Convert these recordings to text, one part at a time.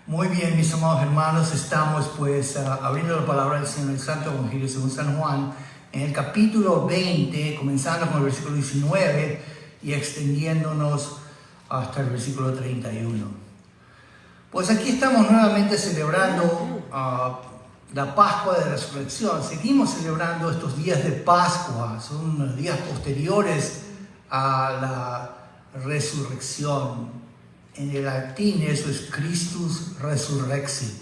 Muy bien, mis amados hermanos, estamos pues abriendo la palabra del Señor, el Santo Evangelio según San Juan, en el capítulo 20, comenzando con el versículo 19 y extendiéndonos hasta el versículo 31. Pues aquí estamos nuevamente celebrando la Pascua de Resurrección. Seguimos celebrando estos días de Pascua, son los días posteriores a la resurrección. En el latín eso es Christus Resurrexit,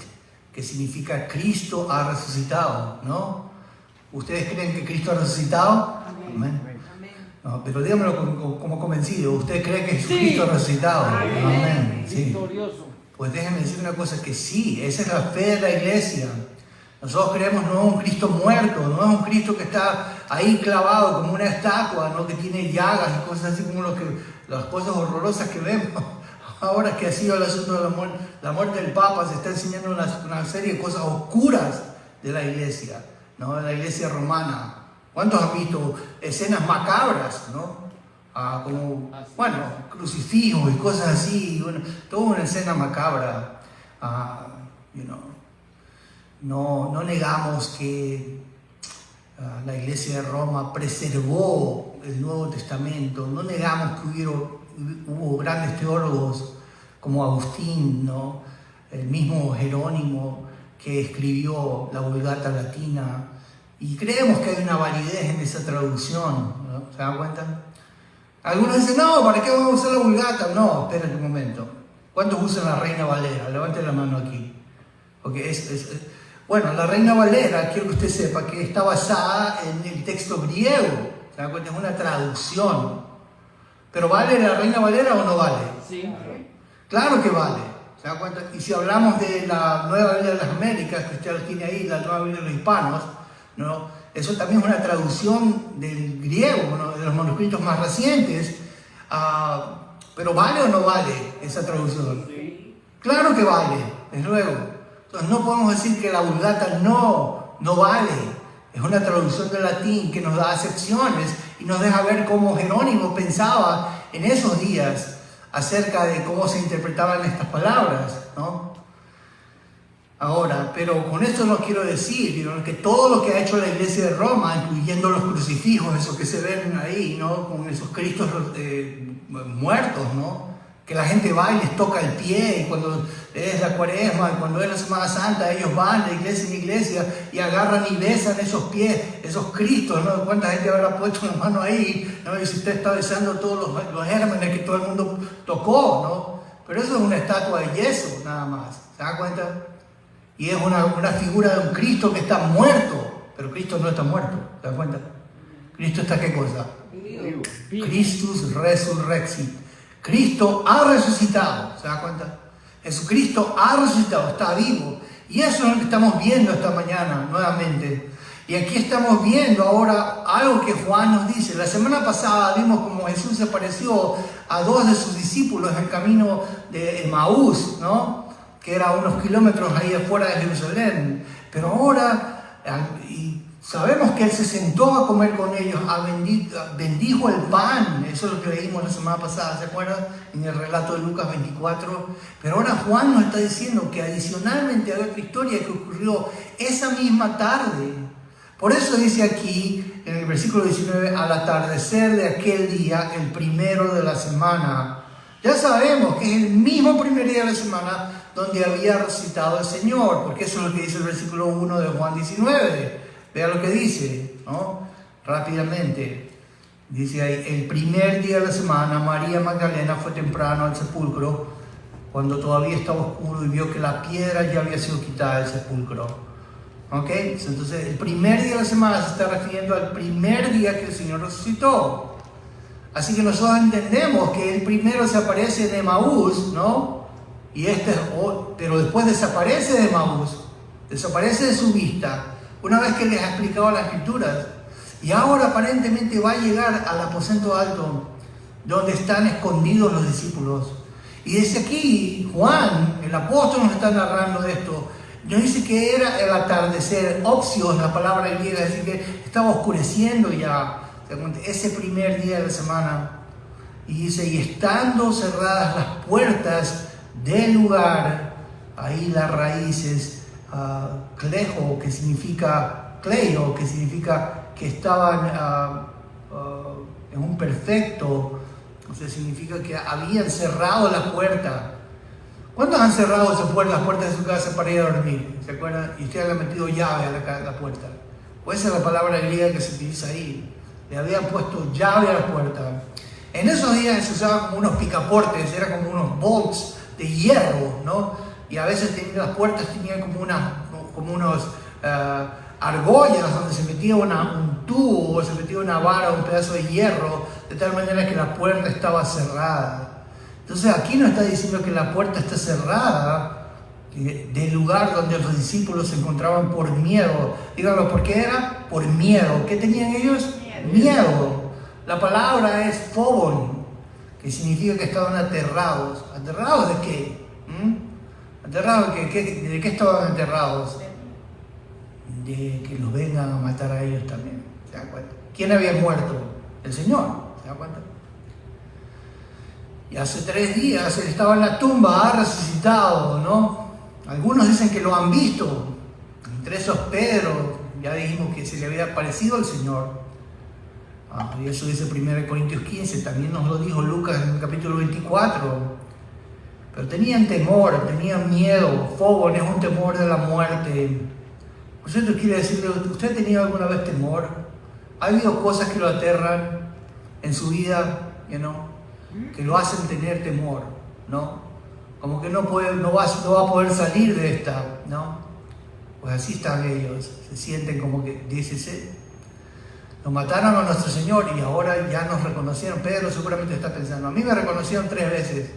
que significa Cristo ha resucitado, ¿no? ¿Ustedes creen que Cristo ha resucitado? Amén. No, pero díganmelo como convencido. ¿Usted cree que Jesucristo ha resucitado? Amén. Sí. Pues déjenme decir una cosa, que sí, esa es la fe de la iglesia. Nosotros creemos no es un Cristo muerto, no es un Cristo que está ahí clavado como una estatua, ¿no? Que tiene llagas y cosas así como las cosas horrorosas que vemos. Ahora que ha sido el asunto de la muerte del Papa, se está enseñando una serie de cosas oscuras de la iglesia, ¿no? De la iglesia romana. ¿Cuántos han visto escenas macabras, ¿no? Como, bueno, crucifijos y cosas así, bueno, toda una escena macabra. No negamos que la iglesia de Roma preservó el Nuevo Testamento, no negamos que hubo grandes teólogos como Agustín, ¿no? El mismo Jerónimo que escribió la Vulgata latina, y creemos que hay una validez en esa traducción, ¿no? ¿Se dan cuenta? Algunos dicen, no, ¿para qué vamos a usar la Vulgata? No, esperen un momento. ¿Cuántos usan la Reina Valera? Levanten la mano aquí. Porque bueno, la Reina Valera, quiero que usted sepa que está basada en el texto griego. ¿Se dan cuenta? Es una traducción. ¿Pero vale la Reina Valera o no vale? Sí. Claro que vale. ¿Se dan cuenta? Y si hablamos de la Nueva Biblia de las Américas, que usted lo tiene ahí, la Nueva Biblia de los Hispanos, ¿no? Eso también es una traducción del griego, ¿no? De los manuscritos más recientes. ¿Pero vale o no vale esa traducción? Sí. Claro que vale, desde luego. Entonces no podemos decir que la Vulgata no vale. Es una traducción del latín que nos da acepciones y nos deja ver cómo Jerónimo pensaba en esos días acerca de cómo se interpretaban estas palabras, ¿no? Ahora, pero con esto no quiero decir, ¿no?, que todo lo que ha hecho la iglesia de Roma, incluyendo los crucifijos, esos que se ven ahí, ¿no?, con esos cristos muertos, ¿no?, que la gente va y les toca el pie, y cuando es la Cuaresma, y cuando es la Semana Santa, ellos van de iglesia en iglesia y agarran y besan esos pies, esos cristos, ¿no? ¿Cuánta gente habrá puesto una mano ahí, ¿no? Y si usted está besando todos los gérmenes que todo el mundo tocó, ¿no? Pero eso es una estatua de yeso, nada más. ¿Se da cuenta? Y es una figura de un Cristo que está muerto, pero Cristo no está muerto. ¿Se da cuenta? ¿Cristo está qué cosa? Vivo. Christus Resurrexit. Cristo ha resucitado, ¿se da cuenta? Jesucristo ha resucitado, está vivo. Y eso es lo que estamos viendo esta mañana nuevamente. Y aquí estamos viendo ahora algo que Juan nos dice. La semana pasada vimos cómo Jesús se apareció a dos de sus discípulos en el camino de Emaús, ¿no? Que era unos kilómetros ahí afuera de Jerusalén. Pero ahora, sabemos que Él se sentó a comer con ellos, bendijo el pan. Eso es lo que leímos la semana pasada, ¿se acuerdan? En el relato de Lucas 24. Pero ahora Juan nos está diciendo que adicionalmente hay otra historia que ocurrió esa misma tarde. Por eso dice aquí, en el versículo 19, al atardecer de aquel día, el primero de la semana. Ya sabemos que es el mismo primer día de la semana donde había resucitado el Señor, porque eso es lo que dice el versículo 1 de Juan 19. Vea lo que dice, ¿no? Rápidamente. Dice ahí, el primer día de la semana, María Magdalena fue temprano al sepulcro, cuando todavía estaba oscuro, y vio que la piedra ya había sido quitada del sepulcro. ¿Ok? Entonces, el primer día de la semana se está refiriendo al primer día que el Señor resucitó. Así que nosotros entendemos que el primero se aparece en Emaús, ¿no? Pero después desaparece de Emaús, desaparece de su vista, una vez que les ha explicado las Escrituras, y ahora aparentemente va a llegar al aposento alto, donde están escondidos los discípulos. Y desde aquí, Juan, el apóstol, nos está narrando esto. Nos dice que era el atardecer, oxios, la palabra griega, es decir, que estaba oscureciendo ya, ese primer día de la semana. Y dice, y estando cerradas las puertas del lugar, ahí la raíz es clejo, que significa cleo, que significa que estaban en un perfecto, o sea, significa que habían cerrado la puerta. ¿Cuántos han cerrado las puertas de su casa para ir a dormir? ¿Se acuerdan? Y usted le ha metido llave a la puerta. O esa es la palabra griega que se utiliza ahí. Le habían puesto llave a la puerta. En esos días se usaban como unos picaportes, eran como unos bolts de hierro, ¿no? Y a veces las puertas tenían como unos argollas donde se metía un tubo o se metía una vara, un pedazo de hierro, de tal manera que la puerta estaba cerrada. Entonces aquí nos está diciendo que la puerta está cerrada del lugar donde los discípulos se encontraban por miedo. Díganlo, ¿por qué era? Por miedo. ¿Qué tenían ellos? Miedo. La palabra es phobon, que significa que estaban aterrados. ¿Aterrados de qué? ¿Aterrados de qué? ¿De qué estaban aterrados? De que los vengan a matar a ellos también. ¿Se dan cuenta? ¿Quién había muerto? El Señor. ¿Se dan cuenta? Y hace 3 días él estaba en la tumba, ha resucitado, ¿no? Algunos dicen que lo han visto. Entre esos Pedro, ya dijimos que se le había aparecido al Señor. Y eso dice 1 Corintios 15, también nos lo dijo Lucas en el capítulo 24. Pero tenían temor, tenían miedo. Phobon es un temor de la muerte. Por cierto, quiere decirle, ¿usted ha tenido alguna vez temor? ¿Ha habido cosas que lo aterran en su vida, que lo hacen tener temor, ¿no? Como que no va a poder salir de esta, ¿no? Pues así están ellos, se sienten como que, dice, nos mataron a nuestro Señor y ahora ya nos reconocieron. Pedro seguramente está pensando, a mí me reconocieron 3 veces.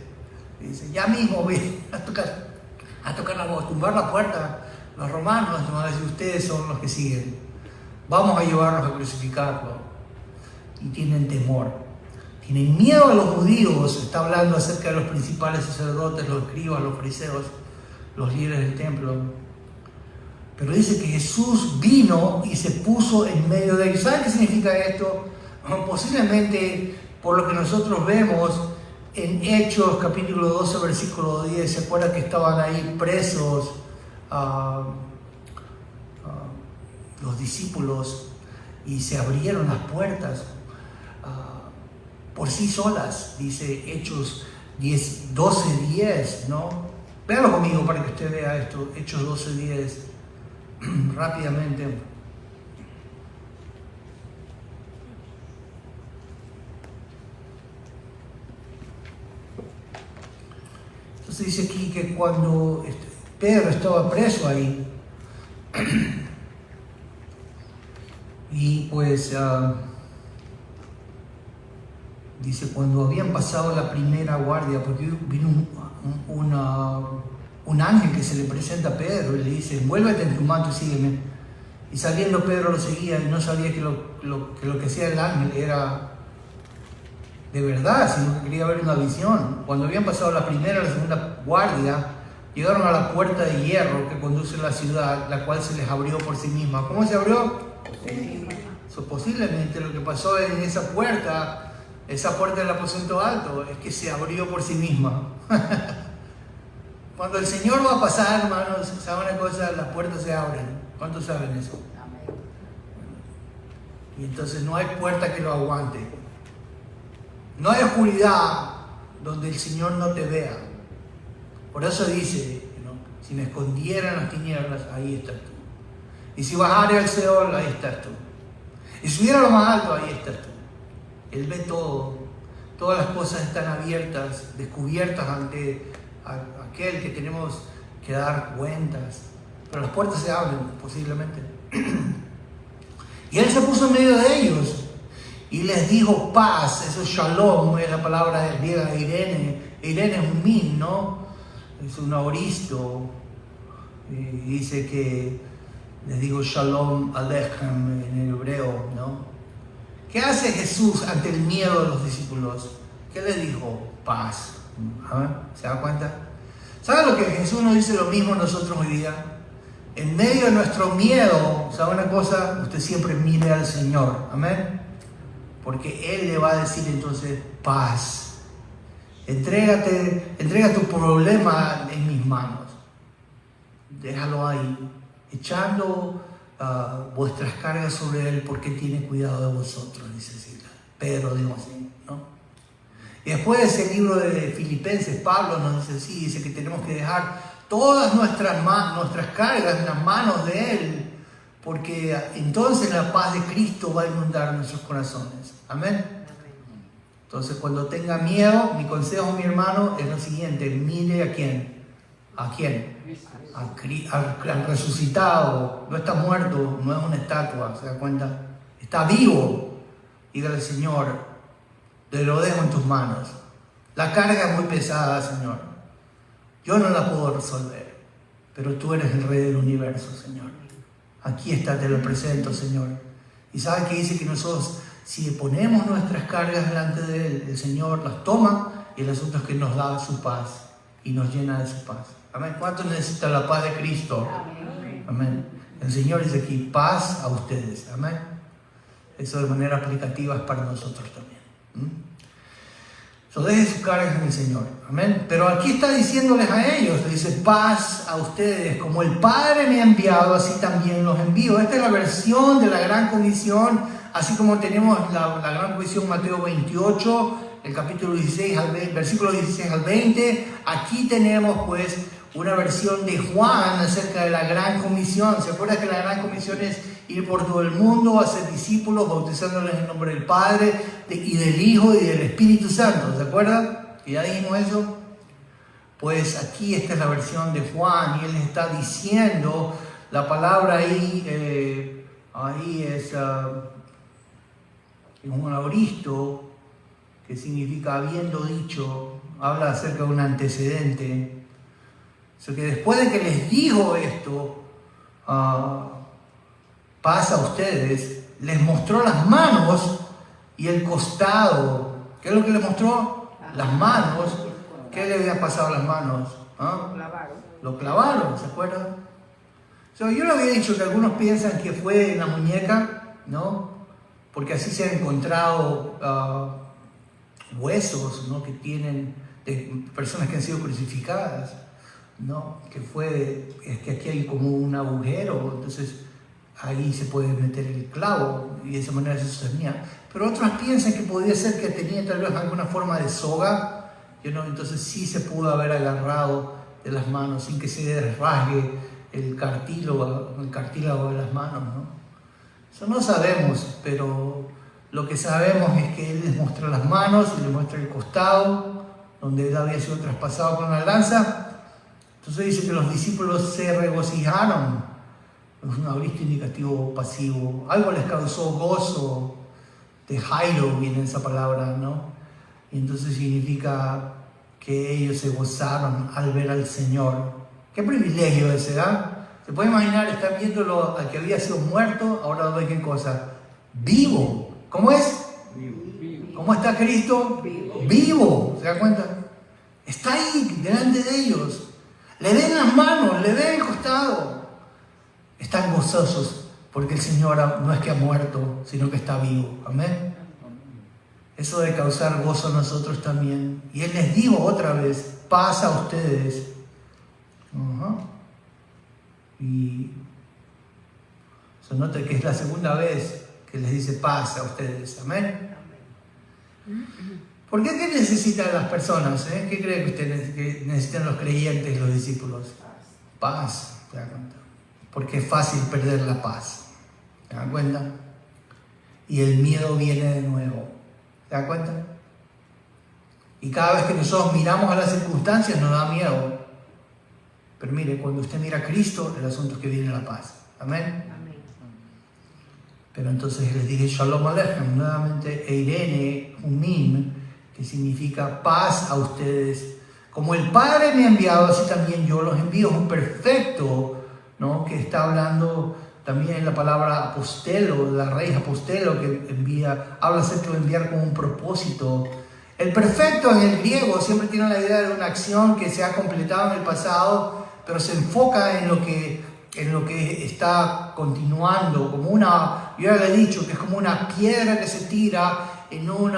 Y dice, ya mismo voy a tocar la voz, tumbar la puerta. Los romanos nos van a decir, ustedes son los que siguen. Vamos a llevarlos a crucificarlo. Y tienen temor. Tienen miedo a los judíos. Está hablando acerca de los principales sacerdotes, los escribas, los fariseos, los líderes del templo. Pero dice que Jesús vino y se puso en medio de ellos. ¿Saben qué significa esto? Posiblemente por lo que nosotros vemos en Hechos capítulo 12 versículo 10. ¿Se acuerdan que estaban ahí presos los discípulos y se abrieron las puertas por sí solas? Dice Hechos 12:10, ¿no? Véanlo conmigo para que usted vea esto. Hechos 12:10, rápidamente. Entonces dice aquí que cuando Pedro estaba preso ahí, y pues dice, cuando habían pasado la primera guardia, porque vino un ángel que se le presenta a Pedro y le dice, envuélvete en tu manto y sígueme. Y saliendo Pedro lo seguía y no sabía que lo que hacía el ángel era de verdad, sino que quería ver una visión. Cuando habían pasado la primera y la segunda guardia, llegaron a la puerta de hierro que conduce a la ciudad, la cual se les abrió por sí misma. ¿Cómo se abrió? Posiblemente lo que pasó en esa puerta del aposento alto, es que se abrió por sí misma. Cuando el Señor va a pasar, hermanos, ¿saben una cosa? Las puertas se abren. ¿Cuántos saben eso? Y entonces no hay puerta que lo aguante. No hay oscuridad donde el Señor no te vea. Por eso dice, si me escondiera en las tinieblas, ahí estás tú. Y si bajara al Seol, ahí estás tú. Y si subiera a lo más alto, ahí estás tú. Él ve todo. Todas las cosas están abiertas, descubiertas ante aquel que tenemos que dar cuentas. Pero las puertas se abren, posiblemente. Y Él se puso en medio de ellos y les dijo paz. Eso es shalom, es la palabra griega Irene. Irene es un min, ¿no? Es un aoristo. Y dice que les digo shalom alechem en el hebreo, ¿no? ¿Qué hace Jesús ante el miedo de los discípulos? ¿Qué les dijo? Paz. ¿Se da cuenta? ¿Saben lo que Jesús nos dice lo mismo nosotros hoy día? En medio de nuestro miedo, ¿sabe una cosa? Usted siempre mire al Señor. Amén. Porque Él le va a decir entonces paz. Entrega tu problema en mis manos. déjalo ahí, echando vuestras cargas sobre Él porque tiene cuidado de vosotros, dice Pedro, digo así, ¿no? Y después de ese libro de Filipenses, Pablo nos dice así, dice que tenemos que dejar todas nuestras cargas en las manos de Él, porque entonces la paz de Cristo va a inundar nuestros corazones. Amén. Entonces, cuando tenga miedo, mi consejo, mi hermano, es lo siguiente: mire a quién. ¿A quién? Al resucitado. No está muerto, no es una estatua, ¿se da cuenta? Está vivo. Dígale: Señor, te lo dejo en tus manos. La carga es muy pesada, Señor. Yo no la puedo resolver, pero tú eres el Rey del universo, Señor. Aquí está, te lo presento, Señor. Y ¿sabes qué dice? Que nosotros, si ponemos nuestras cargas delante de Él, el Señor las toma, y el asunto es que nos da su paz y nos llena de su paz. Amén. ¿Cuánto necesita la paz de Cristo? Amén. El Señor dice aquí: paz a ustedes. Amén. Eso de manera aplicativa es para nosotros también. Deje sus cargas en el Señor. Amén. Pero aquí está diciéndoles a ellos, le dice: paz a ustedes, como el Padre me ha enviado, así también los envío. Esta es la versión de la Gran Comisión, así como tenemos la Gran Comisión Mateo 28, el capítulo 16 versículo 16 al 20. Aquí tenemos pues una versión de Juan acerca de la Gran Comisión. ¿Se acuerdan que la Gran Comisión es ir por todo el mundo, hacer discípulos, bautizándoles en el nombre del Padre y del Hijo y del Espíritu Santo? ¿Se acuerdan? Que ya dijimos eso. Pues aquí esta es la versión de Juan, y él está diciendo la palabra ahí, ahí es un aoristo, que significa habiendo dicho, habla acerca de un antecedente. O sea que después de que les dijo esto, paz a ustedes, les mostró las manos y el costado. ¿Qué es lo que les mostró? Las manos. ¿Qué le había pasado a las manos? Lo clavaron, ¿se acuerdan? Yo le había dicho que algunos piensan que fue en la muñeca, ¿no? Porque así se han encontrado huesos, ¿no? Que tienen de personas que han sido crucificadas, ¿no? Que aquí hay como un agujero, entonces ahí se puede meter el clavo y de esa manera se sostenía. Pero otros piensan que podría ser que tenía tal vez alguna forma de soga, ¿no? Entonces sí se pudo haber agarrado de las manos sin que se rasgue el cartílago de las manos, ¿no? Eso no sabemos, pero lo que sabemos es que Él les muestra las manos y les muestra el costado, donde Él había sido traspasado con la lanza. Entonces dice que los discípulos se regocijaron. Es un auristo indicativo pasivo. Algo les causó gozo. De Jairo viene esa palabra, ¿no? Y entonces significa que ellos se gozaron al ver al Señor. Qué privilegio ese, ¿verdad? Se puede imaginar, están viéndolo al que había sido muerto, ahora lo ven, ¿qué cosa? Vivo. ¿Cómo es? Vivo. ¿Cómo está Cristo? Vivo. ¿Se da cuenta? Está ahí, delante de ellos. Le ven las manos, le ven el costado. Están gozosos porque el Señor no es que ha muerto, sino que está vivo. Amén. Eso debe causar gozo a nosotros también. Y Él les dijo otra vez: paz a ustedes. Y se nota que es la segunda vez que les dice paz a ustedes. Amén. ¿Por qué necesitan las personas? ¿Qué creen que ustedes que necesitan los creyentes, los discípulos? Paz. ¿Se dan cuenta? Porque es fácil perder la paz. ¿Se dan cuenta? Y el miedo viene de nuevo. ¿Se dan cuenta? Y cada vez que nosotros miramos a las circunstancias nos da miedo. Pero mire, cuando usted mira a Cristo, el asunto es que viene la paz. Amén. Amén. Pero entonces les dije Shalom Aleichem, nuevamente Eirene Humim, que significa paz a ustedes. Como el Padre me ha enviado, así también yo los envío. Es un perfecto, ¿no? Que está hablando también en la palabra apostelo, la raíz apostelo, que envía, habla acerca de enviar con un propósito. El perfecto en el griego siempre tiene la idea de una acción que se ha completado en el pasado, pero se enfoca en lo que está continuando, como yo ya le he dicho que es como una piedra que se tira en un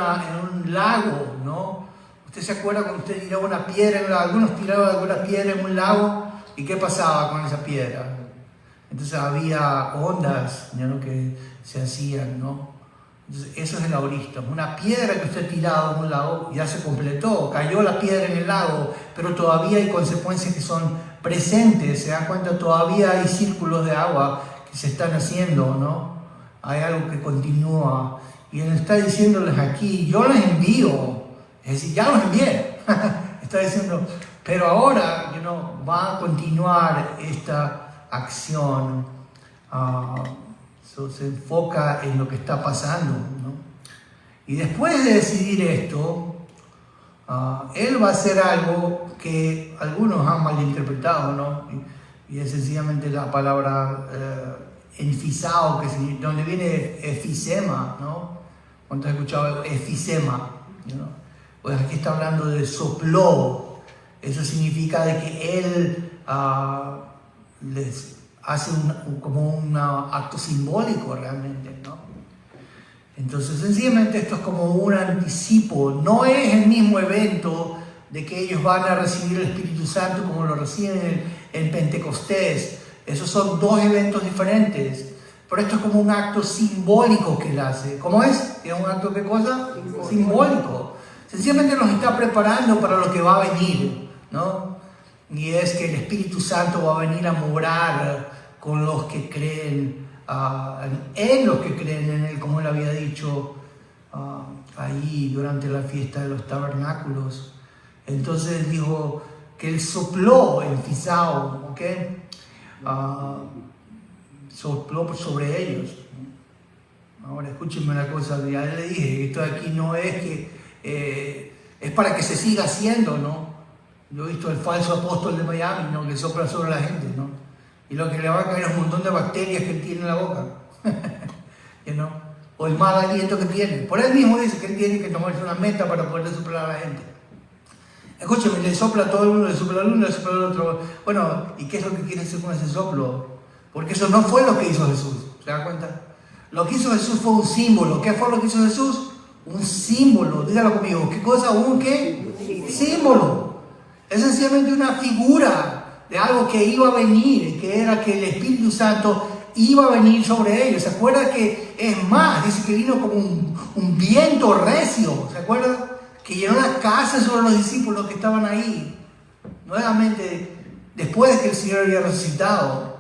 lago, ¿no? ¿Usted se acuerda cuando usted tiraba una piedra? Algunos tiraban alguna piedra en un lago, ¿y qué pasaba con esa piedra? Entonces había ondas, ¿no?, que se hacían, ¿no? Entonces, eso es el aoristmo. Una piedra que usted ha tirado en un lago ya se completó, cayó la piedra en el lago, pero todavía hay consecuencias que son presentes. Se dan cuenta, todavía hay círculos de agua que se están haciendo, ¿no? Hay algo que continúa. Y él está diciéndoles aquí, yo les envío, es decir, ya los envié. Está diciendo, pero ahora va a continuar esta acción. Se enfoca en lo que está pasando, ¿no? Y después de decidir esto, él va a hacer algo que algunos han malinterpretado, ¿no? Y es sencillamente la palabra enfisao, donde viene efisema, ¿no? ¿Cuántos han escuchado efisema? ¿No? Pues aquí está hablando de sopló. Eso significa de que él les hace como un acto simbólico realmente, ¿no? Entonces sencillamente esto es como un anticipo, no es el mismo evento de que ellos van a recibir el Espíritu Santo como lo reciben en Pentecostés. Esos son dos eventos diferentes, pero esto es como un acto simbólico que él hace. ¿Cómo es? ¿Es un acto qué cosa? Simbólico. Sencillamente nos está preparando para lo que va a venir, ¿no? Y es que el Espíritu Santo va a venir a morar con los que creen, en los que creen en Él, como Él había dicho ahí durante la fiesta de los tabernáculos. Entonces dijo que Él sopló en Fisao, ¿ok? Sopló sobre ellos. Ahora escúchenme una cosa, ya le dije, esto aquí no es que es para que se siga haciendo, ¿no? Yo he visto el falso apóstol de Miami, ¿no?, que sopla sobre la gente, ¿no? Y lo que le va a caer es un montón de bacterias que él tiene en la boca, ¿no? O el mal aliento que tiene. Por él mismo dice que él tiene que tomarse una meta para poder soplar a la gente. Escúcheme, le sopla a todo el mundo, le sopla al uno, le sopla al otro. Bueno, ¿y qué es lo que quiere hacer con ese soplo? Porque eso no fue lo que hizo Jesús, ¿se da cuenta? Lo que hizo Jesús fue un símbolo. ¿Qué fue lo que hizo Jesús? Un símbolo. Dígalo conmigo. ¿Qué cosa? ¿Un qué? Símbolo. Es sencillamente una figura de algo que iba a venir, que era que el Espíritu Santo iba a venir sobre ellos. ¿Se acuerda que es más? Dice que vino como un viento recio. ¿Se acuerda? Que llenó la casa sobre los discípulos que estaban ahí. Nuevamente, después de que el Señor había resucitado.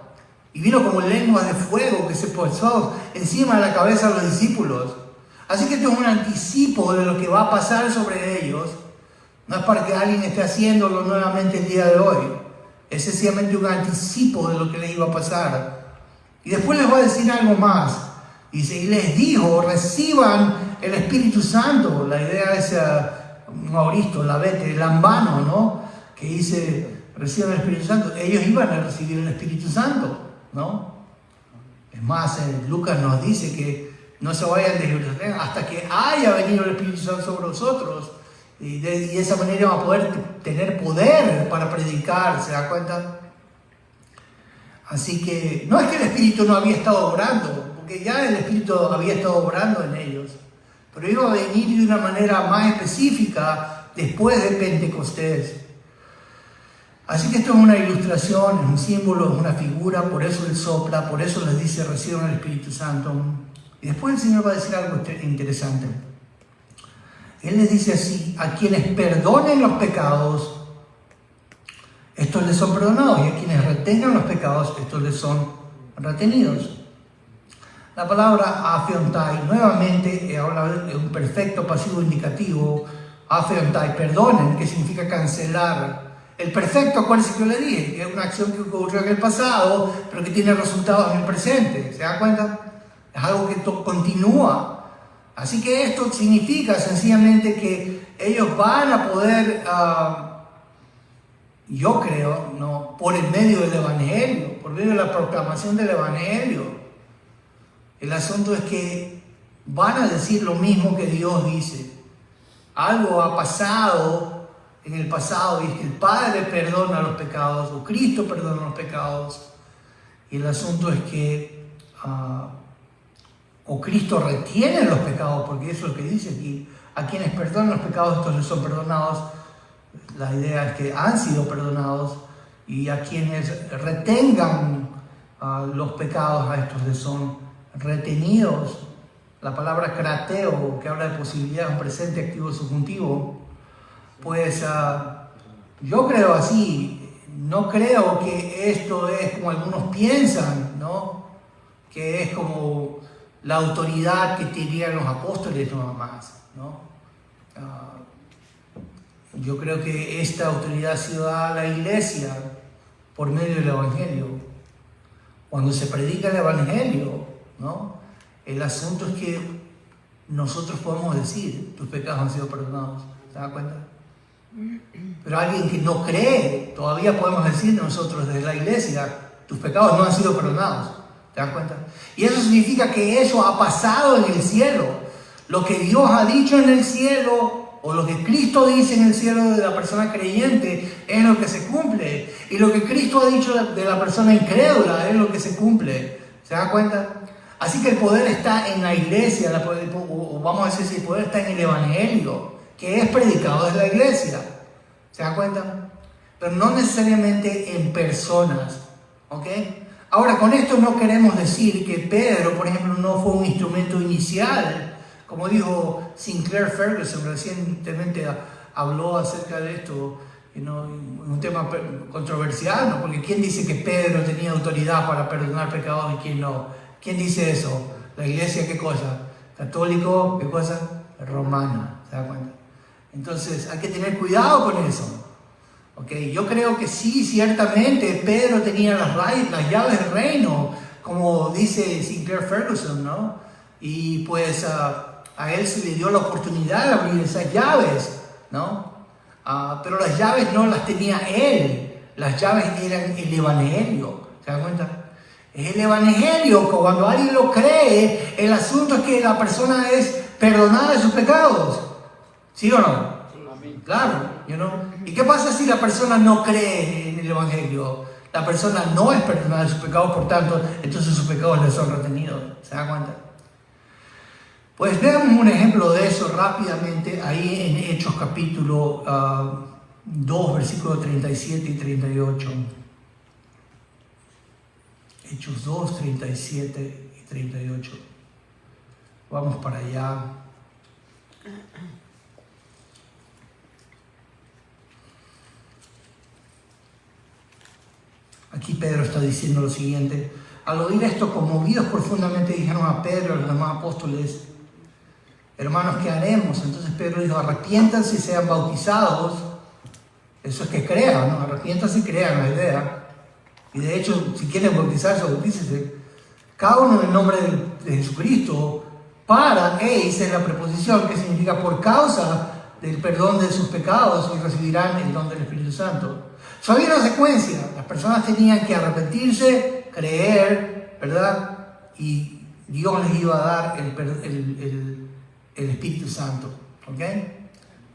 Y vino como lenguas de fuego que se posó encima de la cabeza de los discípulos. Así que esto es un anticipo de lo que va a pasar sobre ellos. No es para que alguien esté haciéndolo nuevamente el día de hoy. Es sencillamente un anticipo de lo que les iba a pasar. Y después les voy a decir algo más. Dice, y les dijo, reciban el Espíritu Santo. La idea es un auristo, la vete, el ambano, ¿no? Que dice, reciban el Espíritu Santo. Ellos iban a recibir el Espíritu Santo, ¿no? Es más, Lucas nos dice que no se vayan de Jerusalén hasta que haya venido el Espíritu Santo sobre nosotros. Y de esa manera van a poder tener poder para predicar, ¿se da cuenta? Así que no es que el Espíritu no había estado obrando, porque ya el Espíritu había estado obrando en ellos, pero iba a venir de una manera más específica después de Pentecostés. Así que esto es una ilustración, es un símbolo, es una figura, por eso Él sopla, por eso les dice reciban el Espíritu Santo. Y después el Señor va a decir algo interesante. Él les dice así, a quienes perdonen los pecados, estos les son perdonados, y a quienes retengan los pecados, estos les son retenidos. La palabra afeontai, nuevamente, habla de un perfecto pasivo indicativo, afeontai, perdonen, que significa cancelar. El perfecto, acuérdense que yo le dije, que es una acción que ocurrió en el pasado, pero que tiene resultados en el presente, ¿se da cuenta? Es algo que continúa. Así que esto significa sencillamente que ellos van a poder, yo creo, ¿no?, por el medio del Evangelio, por medio de la proclamación del Evangelio. El asunto es que van a decir lo mismo que Dios dice. Algo ha pasado en el pasado y es que el Padre perdona los pecados, o Cristo perdona los pecados. Y el asunto es que o Cristo retiene los pecados, porque eso es lo que dice aquí. A quienes perdonan los pecados, estos les son perdonados. La idea es que han sido perdonados. y a quienes retengan los pecados, a estos que son retenidos. La palabra krateo, que habla de posibilidad, un presente activo subjuntivo, pues yo creo así. No creo que esto es como algunos piensan, ¿no? Que es como la autoridad que tenían los apóstoles nada más, ¿no? Yo creo que esta autoridad ha sido dada a la iglesia por medio del Evangelio. Cuando se predica el Evangelio, ¿no? El asunto es que nosotros podemos decir, tus pecados han sido perdonados. ¿Se da cuenta? Pero alguien que no cree, todavía podemos decir nosotros desde la iglesia, tus pecados no han sido perdonados. ¿Te das cuenta? Y eso significa que eso ha pasado en el cielo. Lo que Dios ha dicho en el cielo, o lo que Cristo dice en el cielo de la persona creyente, es lo que se cumple. Y lo que Cristo ha dicho de la persona incrédula es lo que se cumple. ¿Se dan cuenta? Así que el poder está en la iglesia, o vamos a decir si el poder está en el Evangelio, que es predicado desde la iglesia. ¿Se dan cuenta? Pero no necesariamente en personas. ¿Ok? Ahora, con esto no queremos decir que Pedro, por ejemplo, no fue un instrumento inicial. Como dijo Sinclair Ferguson, recientemente habló acerca de esto, un tema controversial, ¿no? Porque ¿quién dice que Pedro tenía autoridad para perdonar pecados y quién no? ¿Quién dice eso? ¿La iglesia qué cosa? ¿Católico? ¿Qué cosa? Romana. ¿Se da cuenta? Entonces hay que tener cuidado con eso. Okay. Yo creo que sí, ciertamente Pedro tenía las llaves del reino, como dice Sinclair Ferguson, ¿no? Y pues a él se le dio la oportunidad de abrir esas llaves, ¿no? Pero las llaves no las tenía él, las llaves eran el Evangelio. ¿Se dan cuenta? Es el Evangelio, cuando alguien lo cree, el asunto es que la persona es perdonada de sus pecados. ¿Sí o no? Claro, ¿Y qué pasa si la persona no cree en el Evangelio? La persona no es perdonada de sus pecados, por tanto, entonces sus pecados le son retenidos. ¿Se da cuenta? Pues veamos un ejemplo de eso rápidamente ahí en Hechos capítulo 2, versículos 37 y 38. Hechos 2, 37 y 38. Vamos para allá. Aquí Pedro está diciendo lo siguiente: al oír esto, conmovidos profundamente, dijeron a Pedro y a los demás apóstoles: hermanos, ¿qué haremos? Entonces Pedro dijo: arrepiéntanse y sean bautizados. Eso es que crean, ¿no? Arrepiéntanse y crean la idea. Y de hecho, si quieren bautizarse, bautícense. Cada uno en el nombre de Jesucristo, esa es la preposición, que significa por causa del perdón de sus pecados, y recibirán el don del Espíritu Santo. Había una secuencia. Las personas tenían que arrepentirse, creer, ¿verdad? Y Dios les iba a dar el Espíritu Santo. ¿Ok?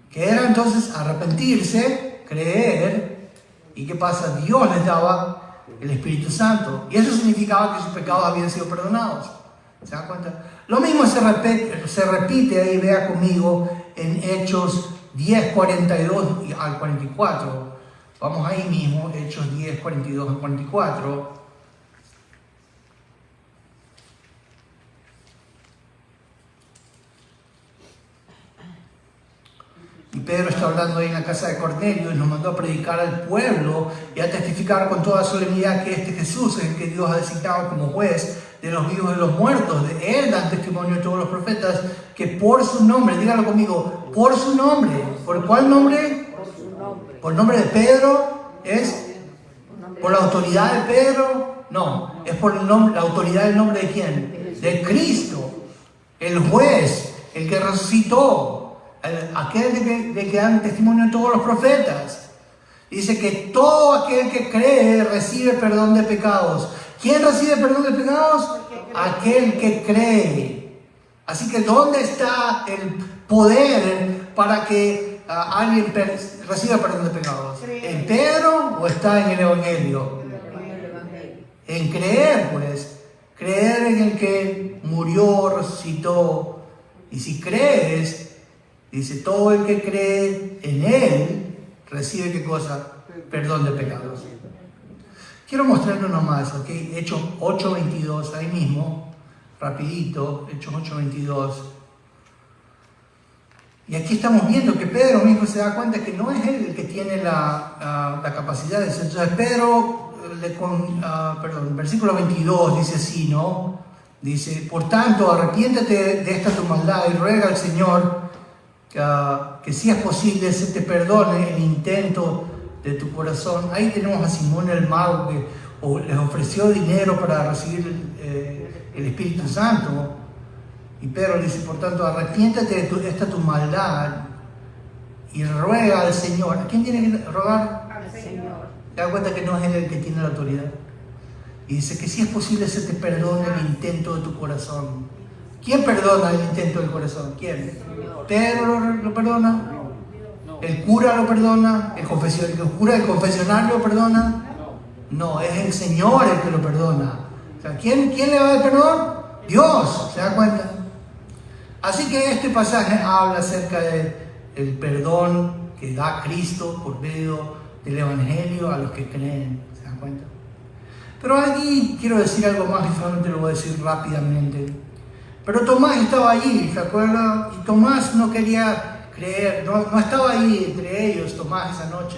Que era entonces arrepentirse, creer, y ¿qué pasa? Dios les daba el Espíritu Santo. Y eso significaba que sus pecados habían sido perdonados. ¿Se dan cuenta? Lo mismo se repite ahí, vea conmigo, en Hechos 10, 42 al 44. Vamos ahí mismo, Hechos 10, 42 al 44. Y Pedro está hablando ahí en la casa de Cornelio y nos mandó a predicar al pueblo y a testificar con toda solemnidad que este Jesús es el que Dios ha designado como juez de los vivos y de los muertos. De él dan testimonio de todos los profetas que por su nombre, dígalo conmigo, por su nombre. ¿Por cuál nombre? Por su nombre. ¿Por el nombre de Pedro? ¿Es por la autoridad de Pedro? No, es por la autoridad del nombre de quién? De Cristo, el juez, el que resucitó, aquel de que dan testimonio de todos los profetas. Dice que todo aquel que cree recibe perdón de pecados. ¿Quién recibe perdón de pecados? Aquel que cree. Así que ¿dónde está el poder para que alguien reciba perdón de pecados? ¿En Pedro o está en el Evangelio? En creer, pues. Creer en el que murió, resucitó. Y si crees, dice, todo el que cree en él recibe ¿qué cosa? Perdón de pecados. Quiero mostrarle nomás, ¿ok? Hechos 8:22, ahí mismo, rapidito, Hechos 8:22. Y aquí estamos viendo que Pedro mismo se da cuenta que no es él el que tiene la capacidad de eso. Entonces Pedro, versículo 22 dice así, ¿no? Dice, por tanto, arrepiéntate de esta tu maldad y ruega al Señor que si es posible se te perdone el intento de tu corazón. Ahí tenemos a Simón el mago que les ofreció dinero para recibir el Espíritu Santo. Y Pedro dice, por tanto, arrepiéntate de esta tu maldad y ruega al Señor. ¿A quién tiene que rogar? Al Señor. Te das cuenta que no es él el que tiene la autoridad. Y dice que si es posible se te perdone el intento de tu corazón. ¿Quién perdona el intento del corazón? ¿Quién? ¿Pedro lo perdona? ¿El cura lo perdona? ¿El cura del confesionario lo perdona? No, es el Señor el que lo perdona. O sea, ¿quién le va a dar perdón? Dios, ¿se da cuenta? Así que este pasaje habla acerca del perdón que da Cristo por medio del Evangelio a los que creen, ¿se dan cuenta? Pero aquí quiero decir algo más y solamente lo voy a decir rápidamente. Pero Tomás estaba allí, ¿se acuerdan? Y Tomás no quería creer, no estaba ahí entre ellos Tomás esa noche.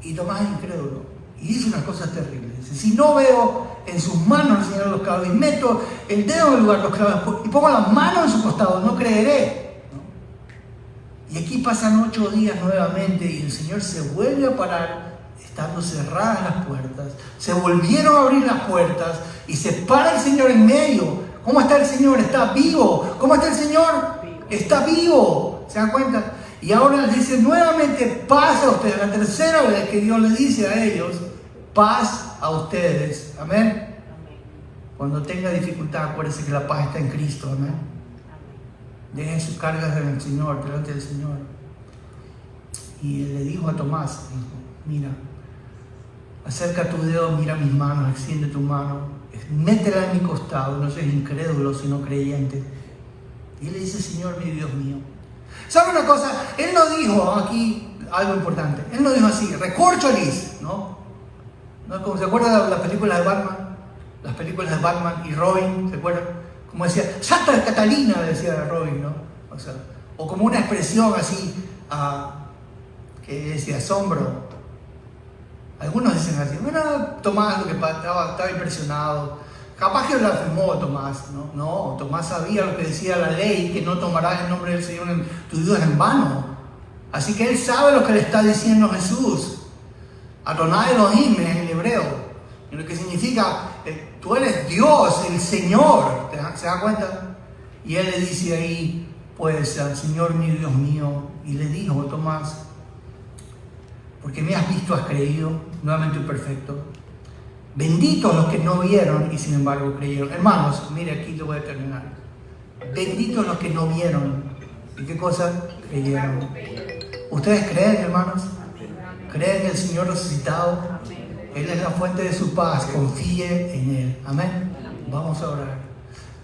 Y Tomás es incrédulo y dice unas cosas terribles. Dice, si no veo en sus manos el Señor los clavos y meto el dedo en el lugar de los clavos y pongo las manos en su costado, no creeré, ¿no? Y aquí pasan 8 días nuevamente y el Señor se vuelve a parar estando cerradas las puertas. Se volvieron a abrir las puertas y se para el Señor en medio. ¿Cómo está el Señor? Está vivo. ¿Cómo está el Señor? Está vivo. ¿Se dan cuenta? Y ahora les dice nuevamente paz a ustedes. La tercera vez que Dios les dice a ellos paz a ustedes. Amén. Cuando tenga dificultad, acuérdense que la paz está en Cristo. Amén. Dejen sus cargas en el Señor, delante del Señor. Y él le dijo a Tomás, mira, acerca tu dedo, mira mis manos, extiende tu mano, métela en mi costado, no seas incrédulo, sino creyente. Y él le dice, Señor mío, Dios mío. ¿Sabe una cosa? Él no dijo aquí algo importante. Él no dijo así, recorcholis, ¿no? ¿No? Como se acuerdan de las películas de Batman, las películas de Batman y Robin, ¿se acuerdan? Como decía, Santa Catalina, decía Robin, ¿no? O sea, o como una expresión así, que decía asombro. Algunos dicen así, bueno, Tomás lo que estaba impresionado. Capaz que lo afirmó Tomás, ¿no? No, Tomás sabía lo que decía la ley, que no tomarás el nombre del Señor tu Dios en vano. Así que él sabe lo que le está diciendo Jesús. Adonai Elohim en el hebreo, lo que significa, tú eres Dios, el Señor, ¿se da cuenta? Y él le dice ahí, pues, al Señor mío, Dios mío, y le dijo, Tomás, porque me has visto, has creído, nuevamente perfecto. Benditos los que no vieron y sin embargo creyeron. Hermanos, mire, aquí lo voy a terminar. Benditos los que no vieron. ¿Y qué cosa? Creyeron. ¿Ustedes creen, hermanos? ¿Creen en el Señor resucitado? Él es la fuente de su paz. Confíe en Él. Amén. Vamos a orar.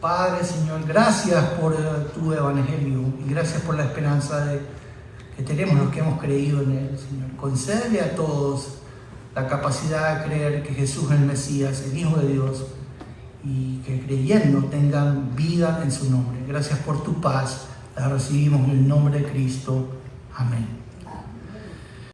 Padre, Señor, gracias por tu evangelio y gracias por la esperanza que tenemos los que hemos creído en Él, Señor. Concede a todos la capacidad de creer que Jesús es el Mesías, el Hijo de Dios, y que creyendo tengan vida en su nombre. Gracias por tu paz. La recibimos en el nombre de Cristo. Amén.